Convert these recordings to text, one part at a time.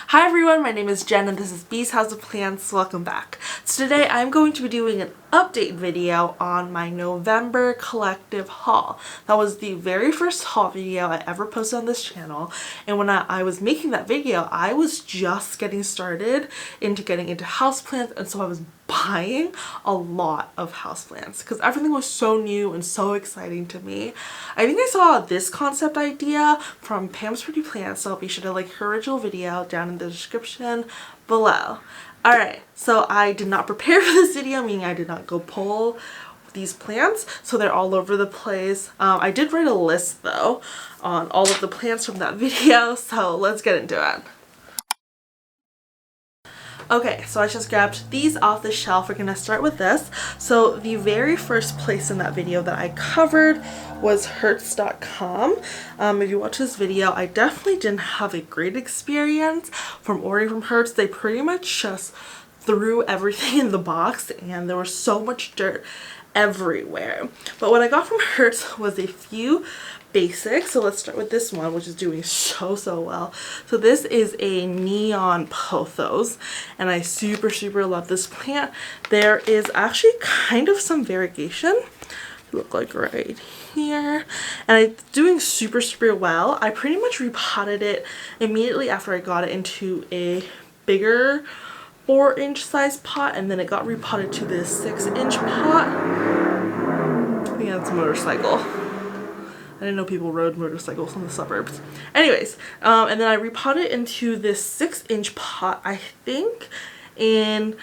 Hi everyone, my name is Jen and this is Bee's House of Plants. Welcome back. So today I'm going to be doing an update video on my November collective haul. That was the very first haul video I ever posted on this channel, and when I was making that video I was just getting started getting into houseplants, and so I was buying a lot of houseplants because everything was so new and so exciting to me. I think I saw this concept idea from Pam's Pretty Plants, so I'll be sure to link her original video down in the description below. Alright, so I did not prepare for this video, meaning I did not go pull these plants, so they're all over the place. I did write a list though on all of the plants from that video, so let's get into it. Okay, so I just grabbed these off the shelf. We're gonna start with this. So the very first place in that video that I covered was Hertz.com. If you watch this video, I definitely didn't have a great experience from ordering from Hertz. They pretty much just threw everything in the box and there was so much dirt everywhere. But what I got from Hertz was a few basics. So let's start with this one, which is doing so well. So this is a neon pothos and I super love this plant. There is actually kind of some variegation, look like right here, and it's doing super well. I pretty much repotted it immediately after I got it into a bigger 4-inch size pot, and then it got repotted to this 6-inch pot. I think that's a motorcycle. I didn't know people rode motorcycles in the suburbs. Anyways, and then I repotted into this 6-inch pot, I think, in,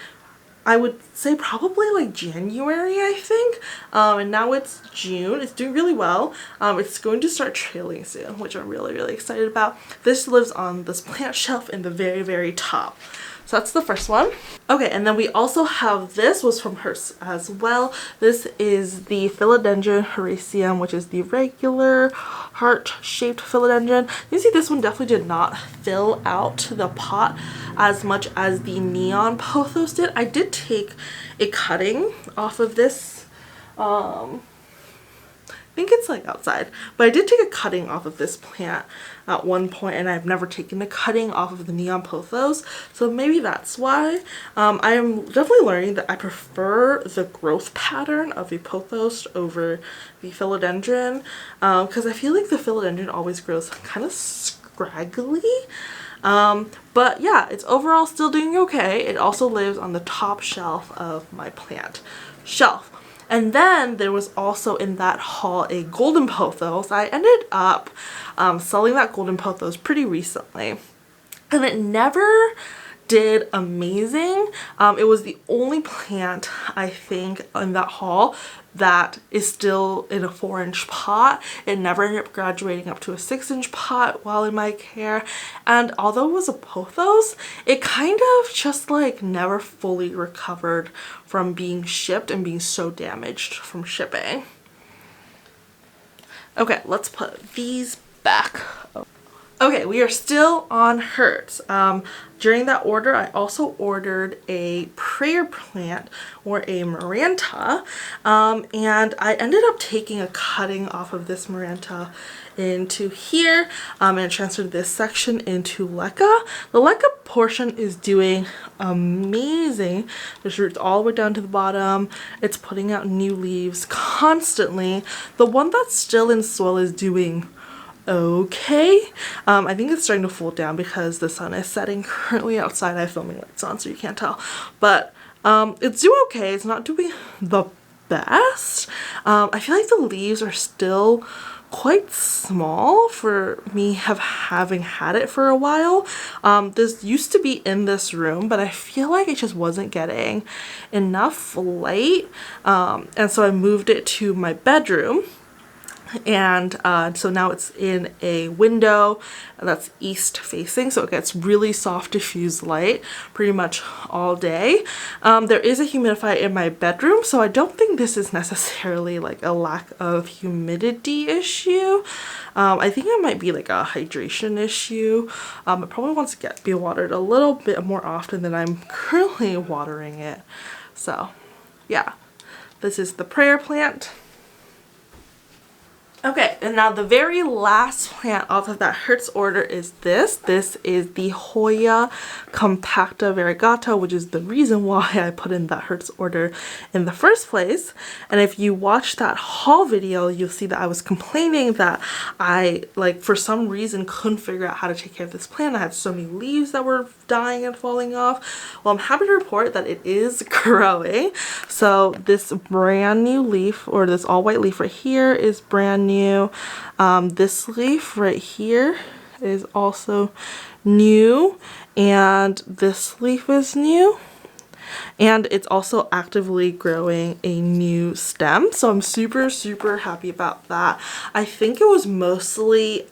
I would say probably like January, I think. And now it's June. It's doing really well. It's going to start trailing soon, which I'm really excited about. This lives on this plant shelf in the very top. So that's the first one. Okay, and then we also have, this was from Hertz as well. This is the Philodendron HEDERACEUM, which is the regular heart-shaped philodendron. You see this one definitely did not fill out the pot as much as the neon pothos did. I did take a cutting off of this. I think it's like outside, but I did take a cutting off of this plant at one point, and I've never taken a cutting off of the neon pothos, so maybe that's why. I am definitely learning that I prefer the growth pattern of a pothos over the philodendron, because I feel like the philodendron always grows kind of scraggly. But yeah, it's overall still doing okay. It also lives on the top shelf of my plant shelf. And then there was also in that haul a golden pothos. I ended up selling that golden pothos pretty recently, and it never did amazing. It was the only plant I think in that haul that is still in a 4-inch pot. It never ended up graduating up to a 6-inch pot while in my care, and although it was a pothos, it kind of just like never fully recovered from being shipped and being so damaged from shipping. Okay, let's put these back. Okay, we are still on Hertz. During that order, I also ordered a prayer plant, or a MARANTA, and I ended up taking a cutting off of this MARANTA into here, and transferred this section into LECA. The LECA portion is doing amazing. There's roots all the way down to the bottom. It's putting out new leaves constantly. The one that's still in soil is doing okay. I think it's starting to fold down because the sun is setting currently outside. I have filming lights on so you can't tell, but it's doing okay. It's not doing the best. I feel like the leaves are still quite small for me having had it for a while. This used to be in this room, but I feel like it just wasn't getting enough light, and so I moved it to my bedroom. And so now it's in a window that's east facing, so it gets really soft diffused light pretty much all day. There is a humidifier in my bedroom, so I don't think this is necessarily like a lack of humidity issue. I think it might be like a hydration issue. It probably wants to be watered a little bit more often than I'm currently watering it. So yeah, this is the prayer plant. Okay, and now the very last plant off of that Hertz order is this. This is the Hoya Compacta Variegata, which is the reason why I put in that Hertz order in the first place. And if you watch that haul video, you'll see that I was complaining that I, like, for some reason couldn't figure out how to take care of this plant. I had so many leaves that were dying and falling off. Well, I'm happy to report that it is growing. So this brand new leaf, or this all white leaf right here, is brand new. This leaf right here is also new, and this leaf is new, and it's also actively growing a new stem, so I'm super happy about that. I think it was mostly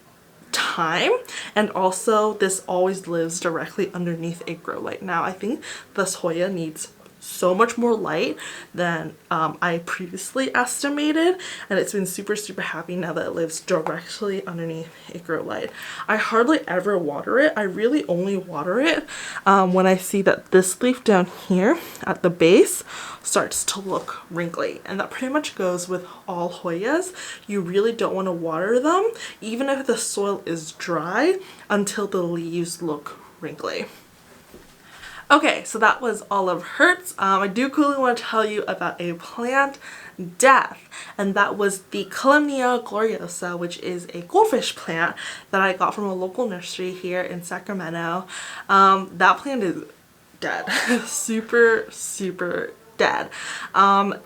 time, and also this always lives directly underneath a grow light. Now I think this Hoya needs so much more light than I previously estimated, and it's been super happy now that it lives directly underneath a grow light. I hardly ever water it. I really only water it when I see that this leaf down here at the base starts to look wrinkly, and that pretty much goes with all Hoyas. You really don't want to water them even if the soil is dry until the leaves look wrinkly. Okay, so that was all of Hertz. I do quickly want to tell you about a plant death, and that was the Calypnia gloriosa, which is a goldfish plant that I got from a local nursery here in Sacramento. That plant is dead. super dead.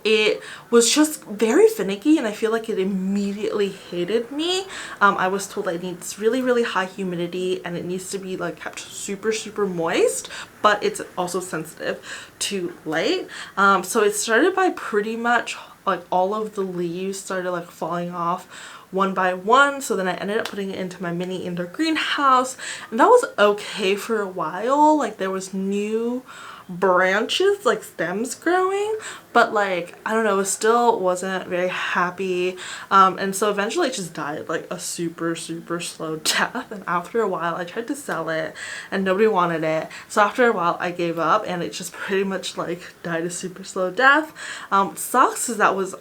It was just very finicky, and I feel like it immediately hated me. I was told it needs really high humidity, and it needs to be like kept super moist, but it's also sensitive to light. So it started by pretty much like all of the leaves started like falling off one by one, so then I ended up putting it into my mini indoor greenhouse, and that was okay for a while. Like there was new branches, like stems growing, but like I don't know, it still wasn't very happy, and so eventually it just died like a super slow death. And after a while I tried to sell it and nobody wanted it, so after a while I gave up, and it just pretty much like died a super slow death. What sucks is that was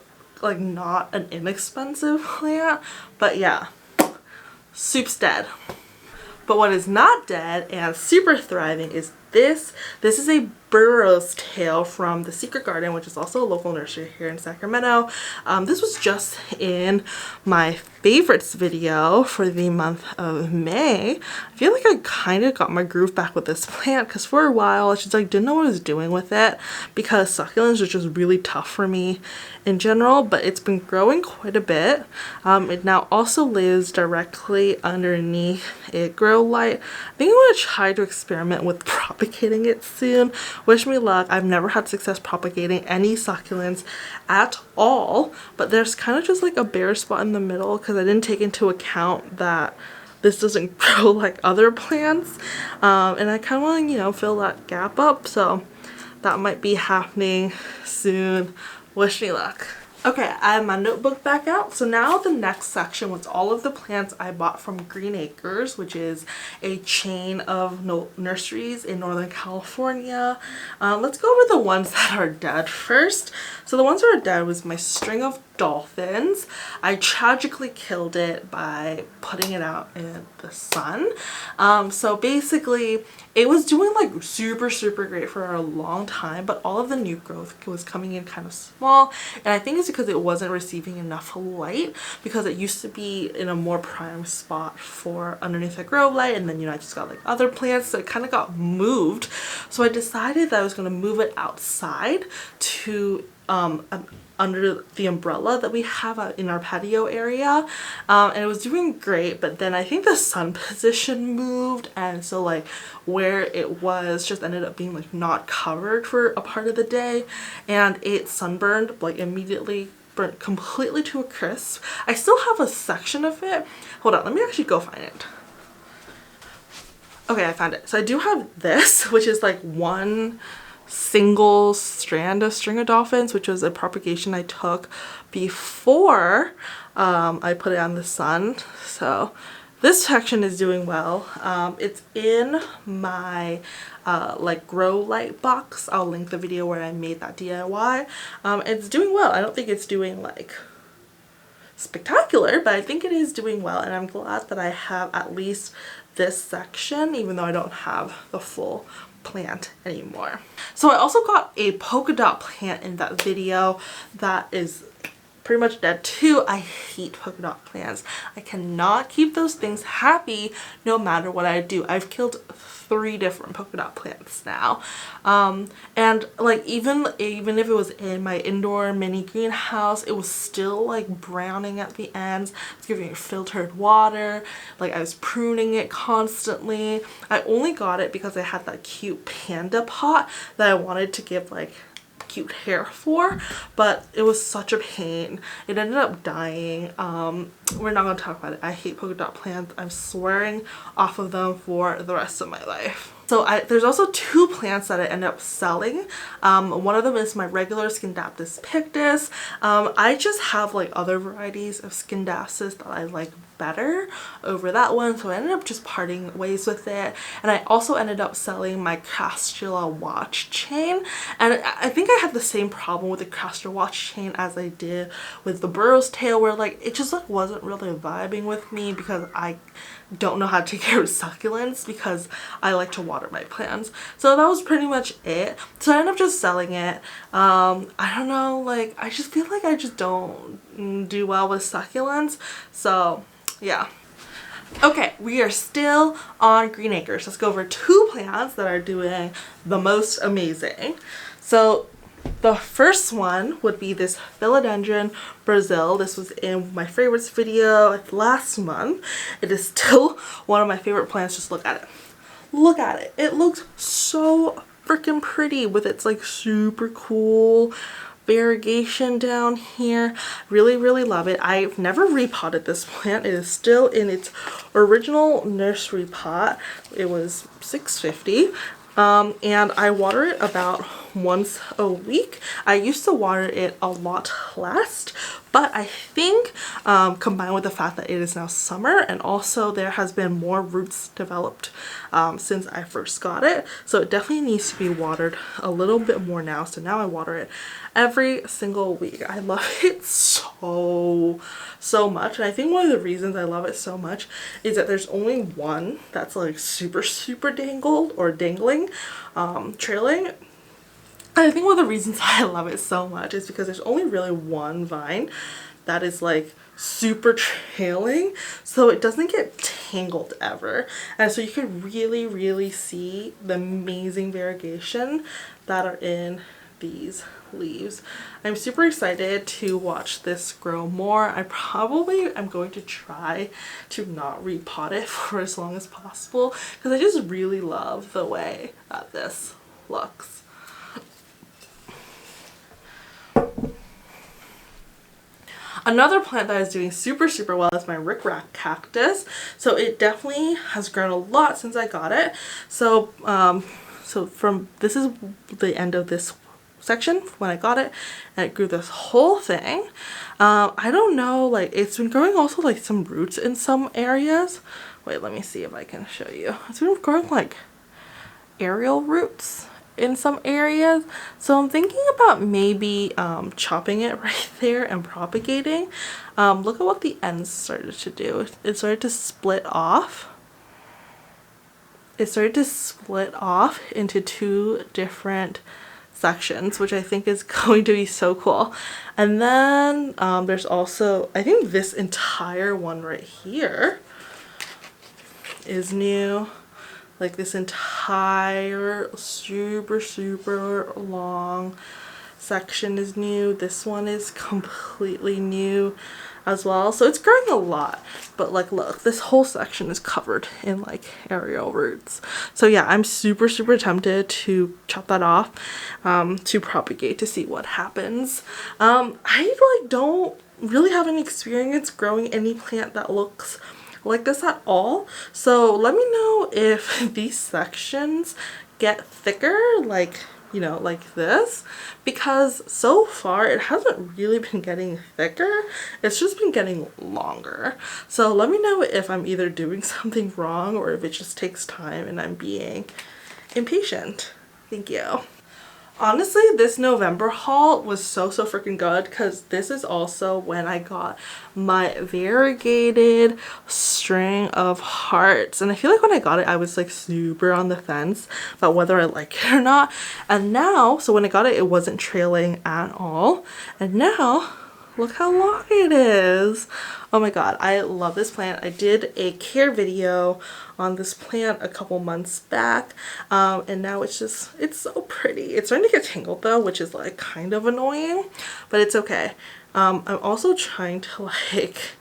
like not an inexpensive plant, but yeah, soup's dead. But what is not dead and super thriving is this. This is a Burrow's tail from the Secret Garden, which is also a local nursery here in Sacramento. This was just in my favorites video for the month of May. I feel like I kind of got my groove back with this plant, because for a while I just like didn't know what I was doing with it, because succulents are just really tough for me in general, but it's been growing quite a bit. It now also lives directly underneath a grow light. I think I'm going to try to experiment with propagating it soon. Wish me luck. I've never had success propagating any succulents at all, but there's kind of just like a bare spot in the middle because I didn't take into account that this doesn't grow like other plants, and I kind of want to, you know, fill that gap up, so that might be happening soon. Wish me luck. Okay, I have my notebook back out. So now the next section was all of the plants I bought from Green Acres, which is a chain of nurseries in Northern California. Let's go over the ones that are dead first. So the ones that are dead was my string of dolphins. I tragically killed it by putting it out in the sun. So basically it was doing like super great for a long time, but all of the new growth was coming in kind of small, and I think it's because it wasn't receiving enough light, because it used to be in a more prime spot for underneath a grow light, and then, you know, I just got like other plants, so it kind of got moved. So I decided that I was going to move it outside to under the umbrella that we have in our patio area, and it was doing great, but then I think the sun position moved, and so like where it was just ended up being like not covered for a part of the day, and it sunburned like immediately, burnt completely to a crisp. I still have a section of it. Hold on, let me actually go find it. Okay, I found it. So I do have this, which is like one single strand of string of dolphins, which was a propagation I took before I put it on the sun. So this section is doing well. It's in my like grow light box. I'll link the video where I made that DIY. It's doing well. I don't think it's doing like spectacular, but I think it is doing well, and I'm glad that I have at least this section, even though I don't have the full plant anymore. So I also got a polka dot plant in that video that is pretty much dead too. I hate polka dot plants. I cannot keep those things happy no matter what I do. I've killed 3 different polka dot plants now, and like even if it was in my indoor mini greenhouse, it was still like browning at the ends. I was giving it filtered water, like I was pruning it constantly. I only got it because I had that cute panda pot that I wanted to give like cute hair for, but it was such a pain. It ended up dying. We're not going to talk about it. I hate polka dot plants. I'm swearing off of them for the rest of my life. So there's also 2 plants that I end up selling. One of them is my regular Scindapsus pictus. I just have like other varieties of Scindapsus that I like better over that one, so I ended up just parting ways with it. And I also ended up selling my Castula watch chain, and I think I had the same problem with the Castula watch chain as I did with the Burrow's tail, where like it just like wasn't really vibing with me because I don't know how to take care of succulents because I like to water my plants. So that was pretty much it. So I ended up just selling it. I don't know, like I just feel like I just don't do well with succulents, so yeah. Okay, we are still on Green Acres. Let's go over 2 plants that are doing the most amazing. So the first one would be this Philodendron Brazil. This was in my favorites video last month. It is still one of my favorite plants. Just look at it. Look at it. It looks so freaking pretty with its like super cool variegation down here. Really love it. I've never repotted this plant. It is still in its original nursery pot. It was $6.50. And I water it about once a week. I used to water it a lot less, but I think combined with the fact that it is now summer, and also there has been more roots developed since I first got it, so it definitely needs to be watered a little bit more now. So now I water it every single week. I love it so much, and I think one of the reasons I love it so much is that there's only one that's like super dangled or dangling, trailing. And I think one of the reasons I love it so much is because there's only really one vine that is like super trailing, so it doesn't get tangled ever, and so you can really see the amazing variegation that are in these leaves. I'm super excited to watch this grow more. I probably am going to try to not repot it for as long as possible because I just really love the way that this looks. Another plant that is doing super well is my rickrack cactus. So it definitely has grown a lot since I got it. So this is the end of this section when I got it, and it grew this whole thing. I don't know, like it's been growing also like some roots in some areas. Wait, let me see if I can show you. It's been growing like aerial roots in some areas, so I'm thinking about maybe chopping it right there and propagating. Look at what the ends started to do. It started to split off. It started to split off into 2 different sections, which I think is going to be so cool. And then there's also, I think this entire one right here is new. Like this entire super long section is new. This one is completely new as well. So it's growing a lot, but like look, this whole section is covered in like aerial roots. So yeah, I'm super tempted to chop that off to propagate to see what happens. I like don't really have any experience growing any plant that looks like this at all, so let me know if these sections get thicker, like, you know, like this, because so far it hasn't really been getting thicker, it's just been getting longer. So let me know if I'm either doing something wrong or if it just takes time and I'm being impatient. Thank you. Honestly, this November haul was so freaking good because this is also when I got my variegated string of hearts. And I feel like when I got it, I was like super on the fence about whether I like it or not. And now, so when I got it, it wasn't trailing at all. And now, look how long it is. Oh my god, I love this plant. I did a care video on this plant a couple months back, and now it's so pretty. It's starting to get tangled though, which is like kind of annoying, but it's okay. I'm also trying to like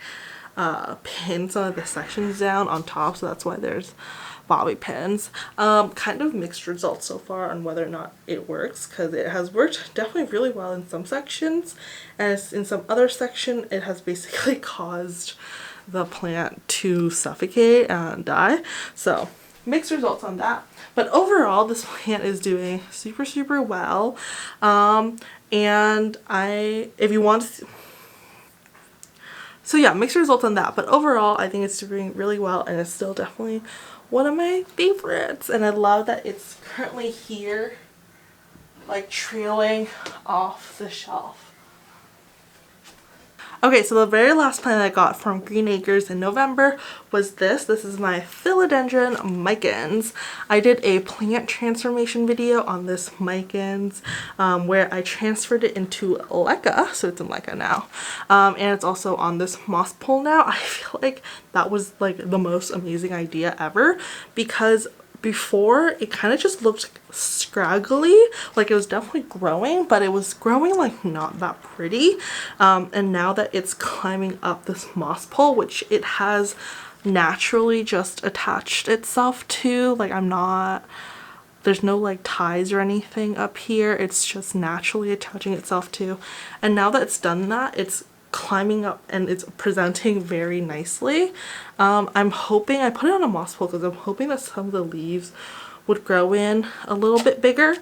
pin some of the sections down on top, so that's why there's bobby pins. Kind of mixed results so far on whether or not it works, because it has worked definitely really well in some sections, and in some other section it has basically caused the plant to suffocate and die. So mixed results on that, but overall this plant is doing super well. And if you want to, so yeah, mixed results on that, but overall I think it's doing really well, and it's still definitely one of my favorites. And I love that it's currently here, like trailing off the shelf. Okay, so the very last plant I got from Green Acres in November was this. This is my Philodendron MICANS. I did a plant transformation video on this MICANS where I transferred it into LECA, so it's in LECA now. And it's also on this moss pole now. I feel like that was like the most amazing idea ever, because before it kind of just looked scraggly, like it was definitely growing, but it was growing like not that pretty. And now that it's climbing up this moss pole, which it has naturally just attached itself to, like there's no like ties or anything up here, it's just naturally attaching itself to. And now that it's done that, it's climbing up and it's presenting very nicely. I'm hoping, I put it on a moss pole because I'm hoping that some of the leaves would grow in a little bit bigger.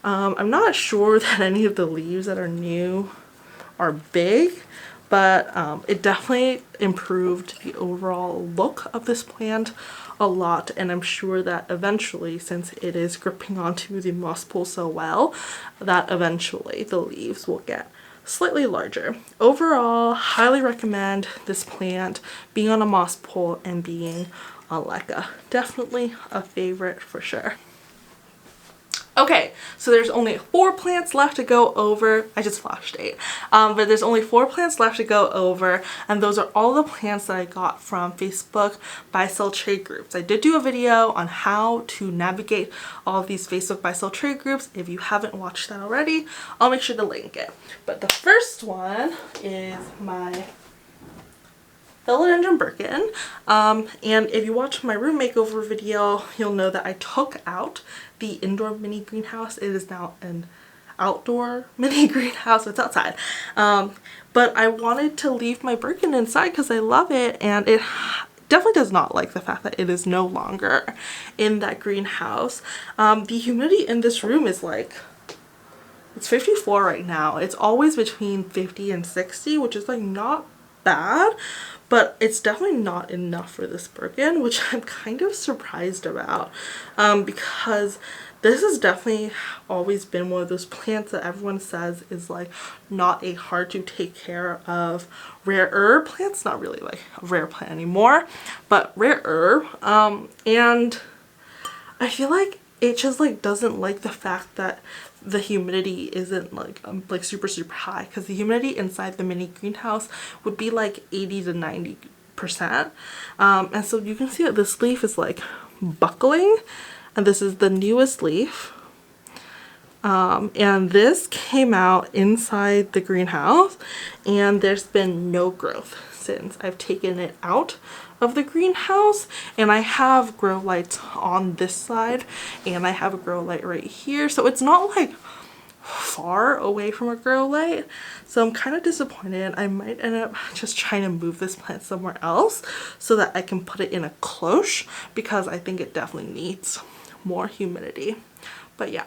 I'm not sure that any of the leaves that are new are big, but it definitely improved the overall look of this plant a lot, and I'm sure that eventually, since it is gripping onto the moss pole so well, that eventually the leaves will get slightly larger. Overall, highly recommend this plant being on a moss pole and being on LECA. Definitely a favorite for sure. Okay, so there's only 4 plants left to go over. I just flashed 8. But there's only 4 plants left to go over, and those are all the plants that I got from Facebook buy-sell trade groups. I did do a video on how to navigate all of these Facebook buy-sell trade groups. If you haven't watched that already, I'll make sure to link it. But the first one is my Philodendron BIRKIN, and if you watch my room makeover video, you'll know that I took out the indoor mini greenhouse. It is now an outdoor mini greenhouse. It's outside, but I wanted to leave my BIRKIN inside because I love it, and it definitely does not like the fact that it is no longer in that greenhouse. The humidity in this room is like, it's 54 right now. It's always between 50 and 60, which is like not bad, but it's definitely not enough for this BIRKIN, which I'm kind of surprised about, because this has definitely always been one of those plants that everyone says is like not a hard to take care of rare herb plant. It's not really like a rare plant anymore, but rare herb, and I feel like it just like doesn't like the fact that the humidity isn't like super high, because the humidity inside the mini greenhouse would be like 80 to 90%. And so you can see that this leaf is like buckling, and this is the newest leaf. And this came out inside the greenhouse, and there's been no growth since I've taken it out of the greenhouse. And I have grow lights on this side, and I have a grow light right here, so it's not like far away from a grow light. So I'm kind of disappointed. I might end up just trying to move this plant somewhere else so that I can put it in a cloche, because I think it definitely needs more humidity. But yeah.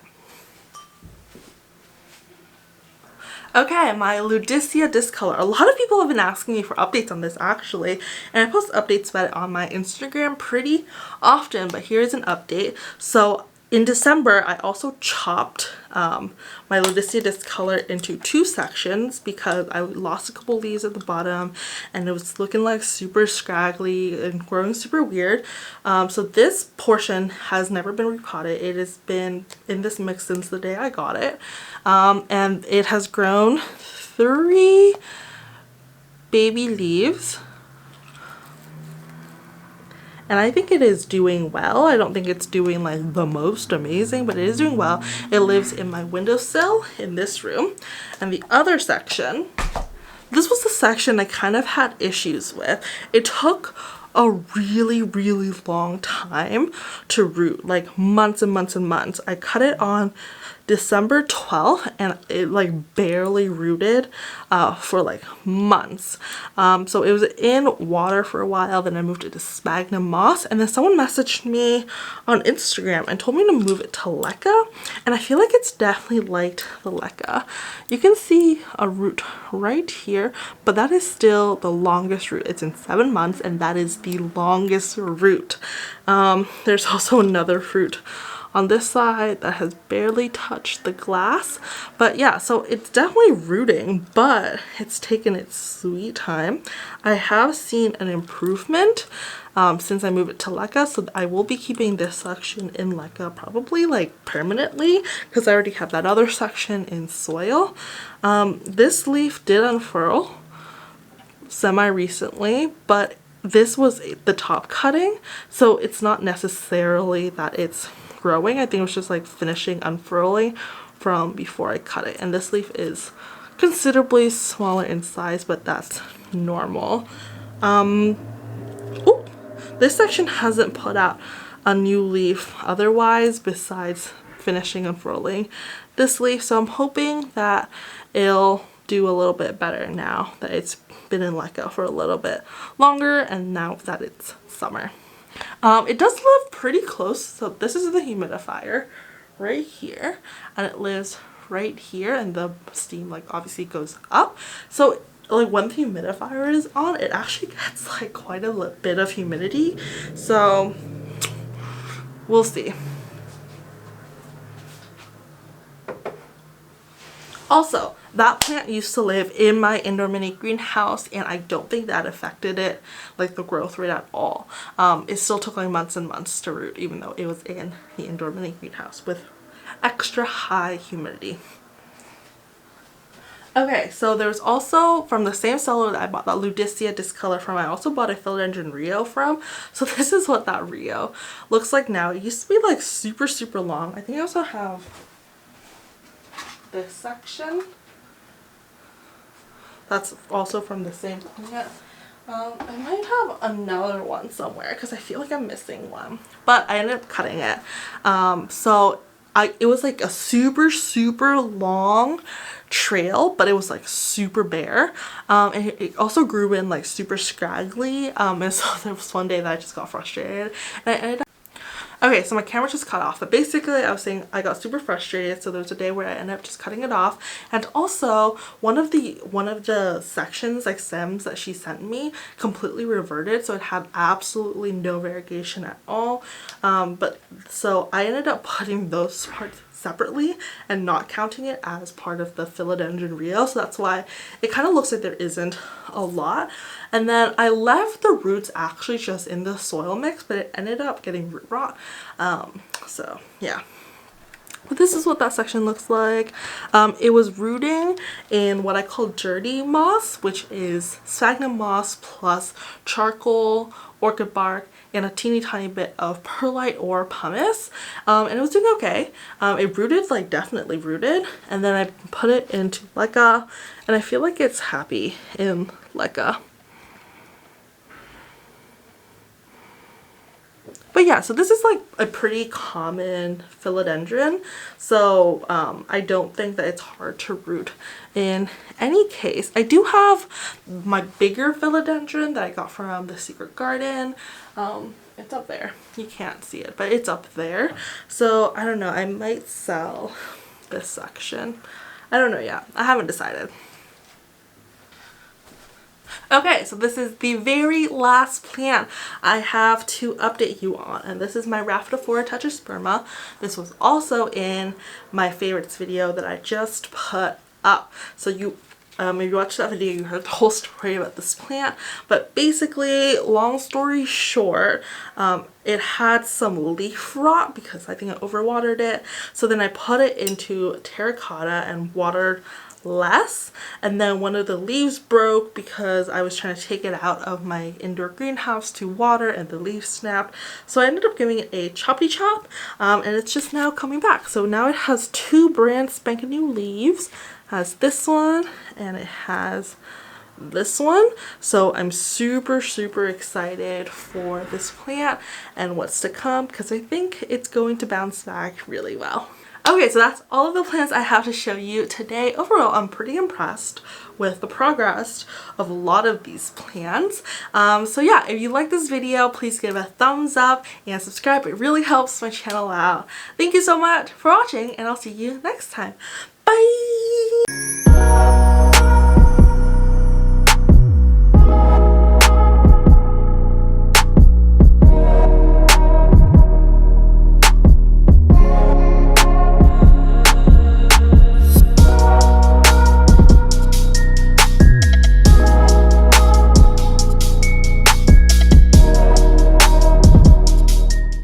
Okay, my LUDISCIA DISCOLOR. A lot of people have been asking me for updates on this actually, and I post updates about it on my Instagram pretty often, but here's an update. So In December, I also chopped my LUDISCIA Discolor into 2 sections because I lost a couple leaves at the bottom and it was looking like super scraggly and growing super weird. So this portion has never been repotted. It has been in this mix since the day I got it. And it has grown 3 baby leaves. And I think it is doing well. I don't think it's doing like the most amazing, but it is doing well. It lives in my windowsill in this room. And the other section, this was the section I kind of had issues with. It took a really long time to root, like months and months and months. I cut it on December 12th and it like barely rooted for like months. So it was in water for a while, then I moved it to sphagnum moss, and then someone messaged me on Instagram and told me to move it to LECA, and I feel like it's definitely liked the LECA. You can see a root right here, but that is still the longest root. It's in 7 months and that is the longest root. There's also another root on this side that has barely touched the glass, but yeah, so it's definitely rooting, but it's taken its sweet time. I have seen an improvement since I moved it to LECA, so I will be keeping this section in LECA probably like permanently because I already have that other section in soil. This leaf did unfurl semi-recently, but this was the top cutting, so it's not necessarily that it's growing. I think it was just like finishing unfurling from before I cut it, and this leaf is considerably smaller in size, but that's normal. Ooh, this section hasn't put out a new leaf otherwise besides finishing unfurling this leaf, so I'm hoping that it'll do a little bit better now that it's been in LECA for a little bit longer and now that it's summer. It does live pretty close, so this is the humidifier right here, and it lives right here, and the steam like obviously goes up, so like when the humidifier is on, it actually gets like quite a bit of humidity, so we'll see. Also, that plant used to live in my indoor mini greenhouse, and I don't think that affected it, like the growth rate at all. It still took like months and months to root, even though it was in the indoor mini greenhouse with extra high humidity. Okay, so there's also, from the same seller that I bought that LUDISCIA Discolor from, I also bought a Philodendron Rio from. So this is what that Rio looks like now. It used to be like super long. I think I also have this section that's also from the same plant. I might have another one somewhere because I feel like I'm missing one, but I ended up cutting it. It was like a super long trail, but it was like super bare, and it also grew in like super scraggly, and so there was one day that I just got frustrated and I ended up. Okay, so my camera just cut off, but basically I was saying I got super frustrated, so there was a day where I ended up just cutting it off, and also one of the sections, like stems that she sent me, completely reverted, so it had absolutely no variegation at all, so I ended up putting those parts separately and not counting it as part of the Philodendron Rio, so that's why it kind of looks like there isn't a lot. And then I left the roots actually just in the soil mix, but it ended up getting root rot, so yeah. But this is what that section looks like. It was rooting in what I call dirty moss, which is sphagnum moss plus charcoal, orchid bark, and a teeny tiny bit of perlite or pumice, and it was doing okay. It rooted, like definitely rooted, and then I put it into LECA, and I feel like it's happy in LECA. But yeah, so this is like a pretty common philodendron, so I don't think that it's hard to root in any case. I do have my bigger philodendron that I got from the Secret Garden. It's up there. You can't see it, but it's up there. So I don't know, I might sell this section. I don't know yet. I haven't decided. Okay, so this is the very last plant I have to update you on, and this is my Rhaphidophora Tetrasperma. This was also in my favorites video that I just put up. So if you watched that video, you heard the whole story about this plant. But basically, long story short, it had some leaf rot because I think I overwatered it. So then I put it into terracotta and watered less, and then one of the leaves broke because I was trying to take it out of my indoor greenhouse to water, and the leaves snapped. So I ended up giving it a choppy chop, and it's just now coming back. So now it has 2 brand spanking new leaves. It has this one and it has this one. So I'm super excited for this plant and what's to come, because I think it's going to bounce back really well. Okay, so that's all of the plants I have to show you today. Overall, I'm pretty impressed with the progress of a lot of these plants. So yeah, if you like this video, please give a thumbs up and subscribe. It really helps my channel out. Thank you so much for watching, and I'll see you next time. Bye!